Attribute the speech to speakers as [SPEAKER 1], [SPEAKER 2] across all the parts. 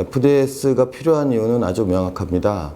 [SPEAKER 1] FDS가 필요한 이유는 아주 명확합니다.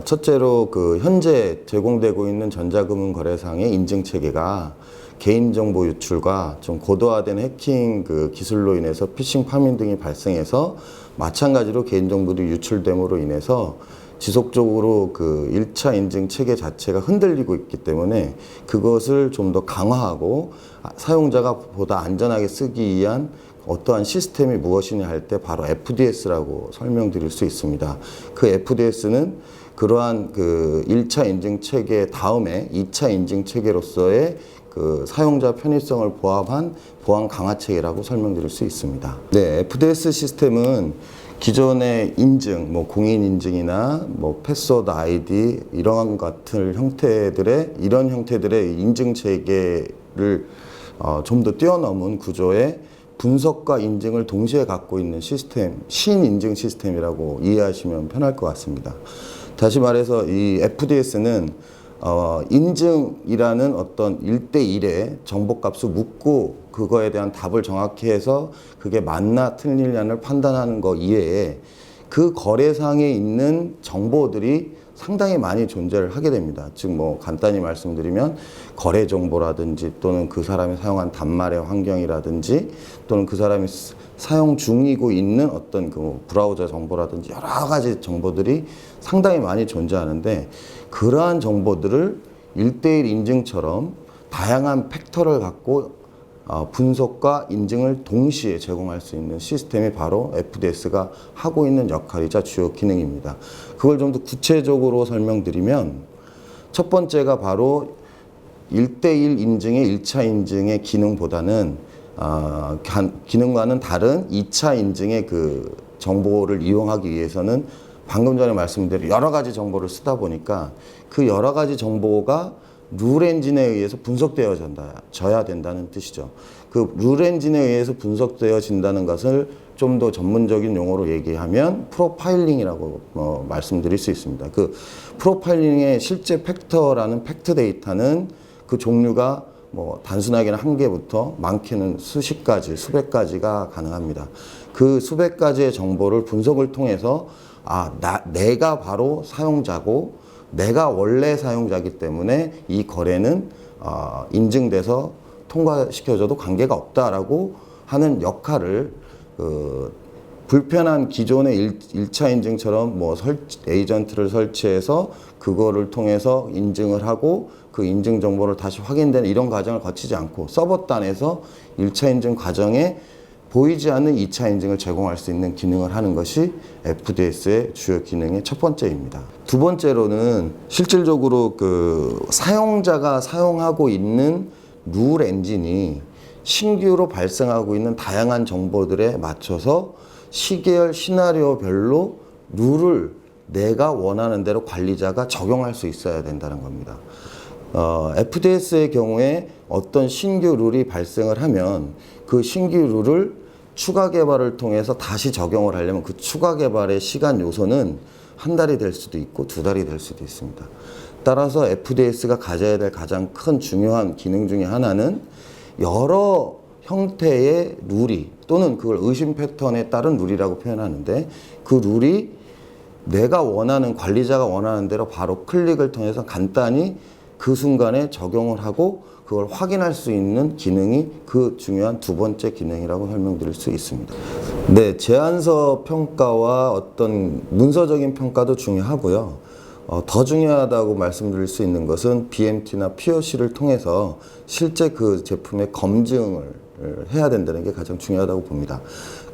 [SPEAKER 1] 첫째로 현재 제공되고 있는 전자금융 거래상의 인증 체계가 개인정보 유출과 좀 고도화된 해킹 기술로 인해서 피싱 파민 등이 발생해서 마찬가지로 개인정보들이 유출됨으로 인해서 지속적으로 1차 인증 체계 자체가 흔들리고 있기 때문에 그것을 좀 더 강화하고 사용자가 보다 안전하게 쓰기 위한 어떠한 시스템이 무엇이냐 할 때 바로 FDS라고 설명드릴 수 있습니다. 그 FDS는 그러한 1차 인증 체계 다음에 2차 인증 체계로서의 사용자 편의성을 포함한 보안 강화 체계라고 설명드릴 수 있습니다. 네, FDS 시스템은 기존의 인증, 공인 인증이나 패스워드 아이디 이런 이런 형태들의 인증 체계를 좀 더 뛰어넘은 구조의 분석과 인증을 동시에 갖고 있는 시스템, 신인증 시스템이라고 이해하시면 편할 것 같습니다. 다시 말해서 이 FDS는 인증이라는 어떤 1대1의 정보값을 묻고 그거에 대한 답을 정확히 해서 그게 맞나 틀리냐를 판단하는 것 이외에 그 거래상에 있는 정보들이 상당히 많이 존재를 하게 됩니다. 즉 간단히 말씀드리면 거래 정보라든지 또는 그 사람이 사용한 단말의 환경이라든지 또는 그 사람이 사용 중이고 있는 어떤 브라우저 정보라든지 여러 가지 정보들이 상당히 많이 존재하는데 그러한 정보들을 1대1 인증처럼 다양한 팩터를 갖고 분석과 인증을 동시에 제공할 수 있는 시스템이 바로 FDS가 하고 있는 역할이자 주요 기능입니다. 그걸 좀 더 구체적으로 설명드리면 첫 번째가 바로 1대1 인증의 1차 인증의 기능보다는 기능과는 다른 2차 인증의 정보를 이용하기 위해서는 방금 전에 말씀드린 여러 가지 정보를 쓰다 보니까 그 여러 가지 정보가 룰 엔진에 의해서 분석되어져야 된다는 뜻이죠. 그 룰 엔진에 의해서 분석되어진다는 것을 좀 더 전문적인 용어로 얘기하면 프로파일링이라고 말씀드릴 수 있습니다. 그 프로파일링의 실제 팩터라는 팩트 데이터는 그 종류가 단순하게는 한 개부터 많게는 수십 가지, 수백 가지가 가능합니다. 그 수백 가지의 정보를 분석을 통해서 내가 바로 사용자고 내가 원래 사용자이기 때문에 이 거래는 인증돼서 통과시켜줘도 관계가 없다라고 하는 역할을 불편한 기존의 1차 인증처럼 에이전트를 설치해서 그거를 통해서 인증을 하고 그 인증 정보를 다시 확인되는 이런 과정을 거치지 않고 서버단에서 1차 인증 과정에 보이지 않는 2차 인증을 제공할 수 있는 기능을 하는 것이 FDS의 주요 기능의 첫 번째입니다. 두 번째로는 실질적으로 사용자가 사용하고 있는 룰 엔진이 신규로 발생하고 있는 다양한 정보들에 맞춰서 시계열 시나리오별로 룰을 내가 원하는 대로 관리자가 적용할 수 있어야 된다는 겁니다. FDS의 경우에 어떤 신규 룰이 발생을 하면 그 신규 룰을 추가 개발을 통해서 다시 적용을 하려면 그 추가 개발의 시간 요소는 한 달이 될 수도 있고 두 달이 될 수도 있습니다. 따라서 FDS가 가져야 될 가장 큰 중요한 기능 중에 하나는 여러 형태의 룰이 또는 그걸 의심 패턴에 따른 룰이라고 표현하는데 그 룰이 내가 원하는 관리자가 원하는 대로 바로 클릭을 통해서 간단히 그 순간에 적용을 하고 그걸 확인할 수 있는 기능이 그 중요한 두 번째 기능이라고 설명드릴 수 있습니다. 네, 제안서 평가와 어떤 문서적인 평가도 중요하고요. 더 중요하다고 말씀드릴 수 있는 것은 BMT나 POC를 통해서 실제 그 제품의 검증을 해야 된다는 게 가장 중요하다고 봅니다.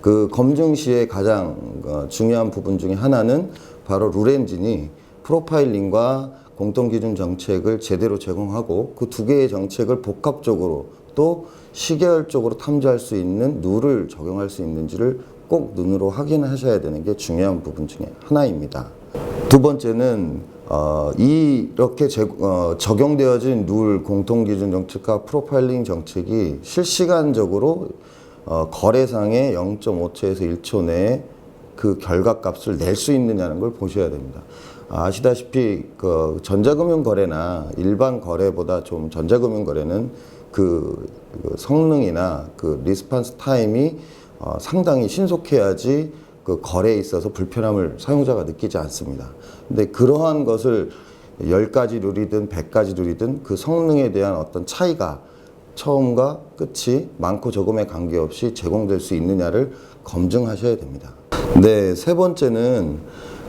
[SPEAKER 1] 그 검증 시에 가장 중요한 부분 중에 하나는 바로 룰 엔진이 프로파일링과 공통기준 정책을 제대로 제공하고 그 두 개의 정책을 복합적으로 또 시계열적으로 탐지할 수 있는 룰을 적용할 수 있는지를 꼭 눈으로 확인하셔야 되는 게 중요한 부분 중에 하나입니다. 두 번째는 이렇게 적용되어진 룰, 공통기준 정책과 프로파일링 정책이 실시간적으로 거래상의 0.5초에서 1초 내에 그 결과값을 낼 수 있느냐는 걸 보셔야 됩니다. 아시다시피 전자금융 거래나 일반 거래보다 좀 전자금융 거래는 그 성능이나 그 리스폰스 타임이 상당히 신속해야지 그 거래에 있어서 불편함을 사용자가 느끼지 않습니다. 근데 그러한 것을 10가지 룰이든 100가지 룰이든 그 성능에 대한 어떤 차이가 처음과 끝이 많고 적음에 관계없이 제공될 수 있느냐를 검증하셔야 됩니다. 네, 세 번째는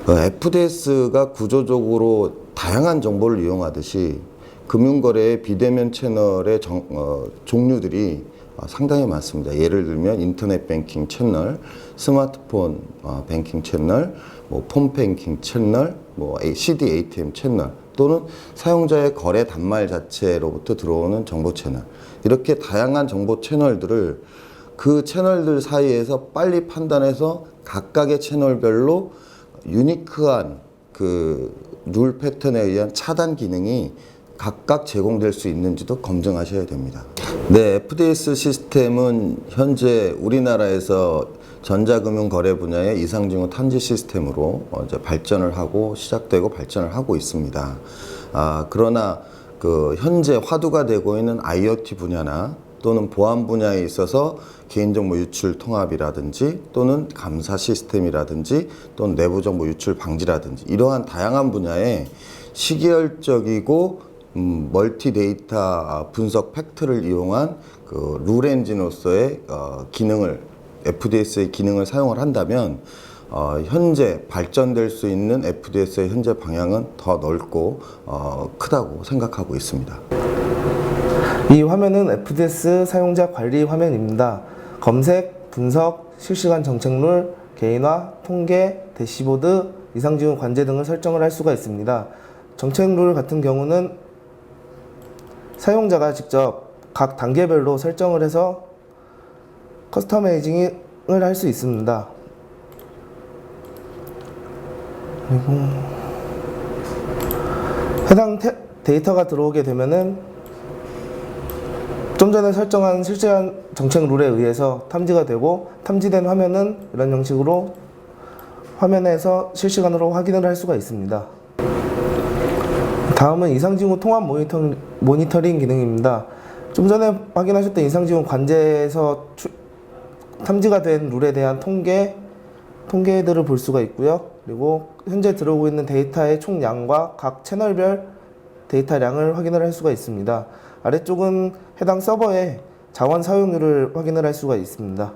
[SPEAKER 1] FDS가 구조적으로 다양한 정보를 이용하듯이 금융거래의 비대면 채널의 종류들이 상당히 많습니다. 예를 들면 인터넷 뱅킹 채널, 스마트폰 뱅킹 채널, 폰 뱅킹 채널, CD ATM 채널, 또는 사용자의 거래 단말 자체로부터 들어오는 정보 채널. 이렇게 다양한 정보 채널들을 그 채널들 사이에서 빨리 판단해서 각각의 채널별로 유니크한 그 룰 패턴에 의한 차단 기능이 각각 제공될 수 있는지도 검증하셔야 됩니다. 네, FDS 시스템은 현재 우리나라에서 전자금융 거래 분야의 이상징후 탐지 시스템으로 이제 발전을 하고 시작되고 발전을 하고 있습니다. 그러나 그 현재 화두가 되고 있는 IoT 분야나 또는 보안 분야에 있어서 개인정보 유출 통합이라든지 또는 감사 시스템이라든지 또는 내부정보 유출 방지라든지 이러한 다양한 분야에 시계열적이고 멀티 데이터 분석 팩트를 이용한 그 룰 엔진으로서의 기능을 FDS의 기능을 사용을 한다면 현재 발전될 수 있는 FDS의 현재 방향은 더 넓고 크다고 생각하고 있습니다.
[SPEAKER 2] 이 화면은 FDS 사용자 관리 화면입니다. 검색, 분석, 실시간 정책룰, 개인화, 통계, 대시보드, 이상징후 관제 등을 설정을 할 수가 있습니다. 정책룰 같은 경우는 사용자가 직접 각 단계별로 설정을 해서 커스터마이징을 할 수 있습니다. 그리고 해당 데이터가 들어오게 되면은 좀 전에 설정한 실시간 정책 룰에 의해서 탐지가 되고 탐지된 화면은 이런 형식으로 화면에서 실시간으로 확인을 할 수가 있습니다. 다음은 이상징후 통합 모니터링 기능입니다. 좀 전에 확인하셨던 이상징후 관제에서 탐지가 된 룰에 대한 통계들을 볼 수가 있고요. 그리고 현재 들어오고 있는 데이터의 총량과 각 채널별 데이터량을 확인을 할 수가 있습니다. 아래쪽은 해당 서버의 자원 사용률을 확인을 할 수가 있습니다.